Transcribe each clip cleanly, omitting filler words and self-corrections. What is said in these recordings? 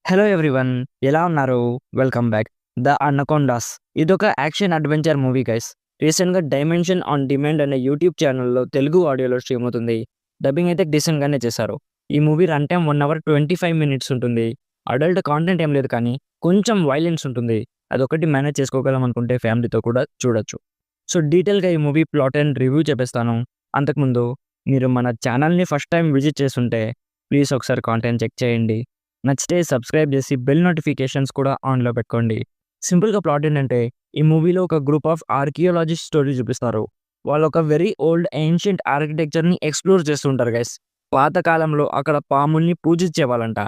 Hello everyone, ఎలా ఉన్నారు? Welcome back. 'The అనకొండాస్' ఇదొక యాక్షన్ అడ్వెంచర్ మూవీ గైస్. రీసెంట్‌గా 'డైమెన్షన్ ఆన్ డిమాండ్' అనే యూట్యూబ్ ఛానెల్‌లో తెలుగు ఆడియోలో స్ట్రీమ్ అవుతుంది. డబ్బింగ్ అయితే డీసెంట్‌గానే చేశారు. ఈ movie run time 1 hour 25 minutes ఉంటుంది. అడల్ట్ కాంటెంట్ ఏం లేదు కానీ కొంచెం వయలెన్స్ ఉంటుంది. అదొక్కటి మేనేజ్ చేసుకోగలం అనుకుంటే ఫ్యామిలీతో కూడా చూడొచ్చు. సో డీటెయిల్‌గా ఈ మూవీ ప్లాట్ అండ్ రివ్యూ చెప్పేస్తాను. అంతకుముందు మీరు మన ఛానెల్‌ని ఫస్ట్ టైమ్ విజిట్ చేసుంటే ప్లీజ్ ఒకసారి కాంటెంట్ చెక్ చేయండి. నచ్చితే సబ్స్క్రైబ్ చేసి బెల్ నోటిఫికేషన్స్ కూడా ఆన్‌లో పెట్టుకోండి. సింపుల్‌గా ప్లాట్ ఏంటంటే, ఈ మూవీలో ఒక గ్రూప్ ఆఫ్ ఆర్కియాలజిస్ట్ స్టోరీ చూపిస్తారు. వాళ్ళు ఒక వెరీ ఓల్డ్ ఏన్షియంట్ ఆర్కిటెక్చర్‌ని ఎక్స్‌ప్లోర్ చేస్తుంటారు గైస్. పాత కాలంలో అక్కడ పాముల్ని పూజించేవాళ్ళంట.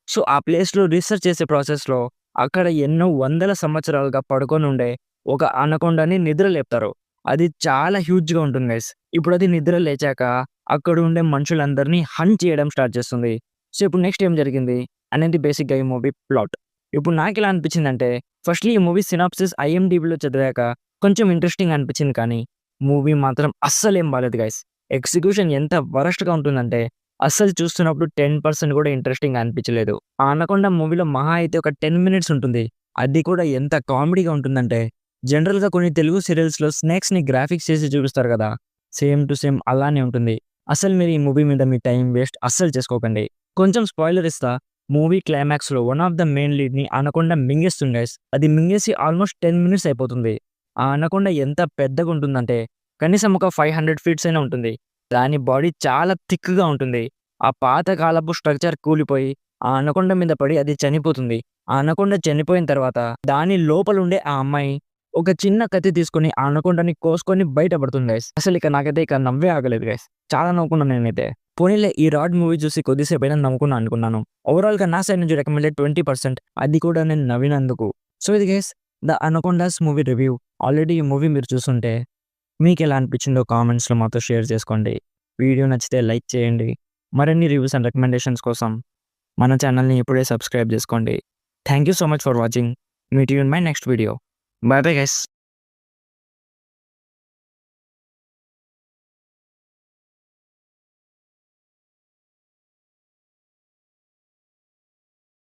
సో, ఆ ప్లేస్‌లో రీసెర్చ్ చేసే ప్రాసెస్‌లో అక్కడ ఎన్నో వందల సంవత్సరాలుగా పడుకొనుండే ఒక అనకొండని నిద్ర లేపుతారు. అది చాలా హ్యూజ్‌గా ఉంటుంది గైస్. ఇప్పుడది నిద్ర లేచాక అక్కడుండే మనుషులందరిని హంట్ చేయడం స్టార్ట్ చేస్తుంది. సో, ఇప్పుడు నెక్స్ట్ ఏం జరిగింది అనేది బేసిక్‌గా ఈ మూవీ ప్లాట్. ఇప్పుడు నాకెలా అనిపించిందంటే, ఫస్ట్‌లీ ఈ మూవీ సినాప్సిస్ ఐఎండీబీలో చదివాక కొంచెం ఇంట్రెస్టింగ్ అనిపించింది కానీ, మూవీ మాత్రం అస్సలేం బాలేదు గైస్. ఎగ్జిక్యూషన్ ఎంత వరస్ట్‌గా ఉంటుందంటే, అస్సలు చూస్తున్నప్పుడు 10% కూడా ఇంట్రెస్టింగ్‌గా అనిపించలేదు. ఆ 'అనకొండ' మూవీలో మహా అయితే ఒక 10 మినిట్స్ ఉంటుంది. అది కూడా ఎంత కామెడీగా ఉంటుందంటే, జనరల్‌గా కొన్ని తెలుగు సీరియల్స్‌లో స్నేక్స్‌ని గ్రాఫిక్స్ చేసి చూపిస్తారు కదా! సేమ్ టు సేమ్ అలానే ఉంటుంది. అసలు మీరు ఈ మూవీ మీద మీ టైం వేస్ట్ అస్సలు చేసుకోకండి. కొంచెం స్పాయిలర్ ఇస్తా. మూవీ క్లైమాక్స్‌లో వన్ ఆఫ్ ద మెయిన్ లీడ్‌ని అనకొండ మింగేస్తుంది గైస్. అది మింగేసి ఆల్మోస్ట్ 10 మినిట్స్ అయిపోతుంది. ఆ అనకొండ ఎంత పెద్దగుంటుందంటే కనీసం ఒక 500 ఫీట్స్ అయినా ఉంటుంది. దాని బాడీ చాలా థిక్‌గా ఉంటుంది. ఆ పాత కాలపు స్ట్రక్చర్ కూలిపోయి ఆ అనకొండ మీద పడి అది చనిపోతుంది. ఆ అనకొండ చనిపోయిన తర్వాత దాని లోపలుండే ఆ అమ్మాయి ఒక చిన్న కత్తి తీసుకొని ఆ అనకొండని కోసుకొని బయట పడుతుంది గైస్. అసలిక నాకైతే ఇక నవ్వే ఆగలేదు గైస్. చాలా నవ్వుకున్నాను నేనైతే. పోనీలే ఈ 'రాడ్' మూవీ చూసి కొద్దిసేపైనా నవ్వుకున్నా అనుకున్నాను. ఓవరాల్‌గా నా సైడ్ నుంచి రికమెండెడ్ 20%, అది కూడా నేను నవ్వినందుకు. సో ఇది guys 'the anacondas' movie review. Already ఈ మూవీ మీరు చూసుంటే మీకెలా అనిపించిందో కామెంట్స్‌లో మాతో షేర్ చేసుకోండి. వీడియో నచ్చితే లైక్ చేయండి. మరిన్ని రివ్యూస్ అండ్ రికమెండేషన్స్ కోసం మన ఛానెల్‌ని ఇప్పుడే సబ్స్క్రైబ్ చేసుకోండి. Thank you so much for watching. Meet you in my next video. By bye guys.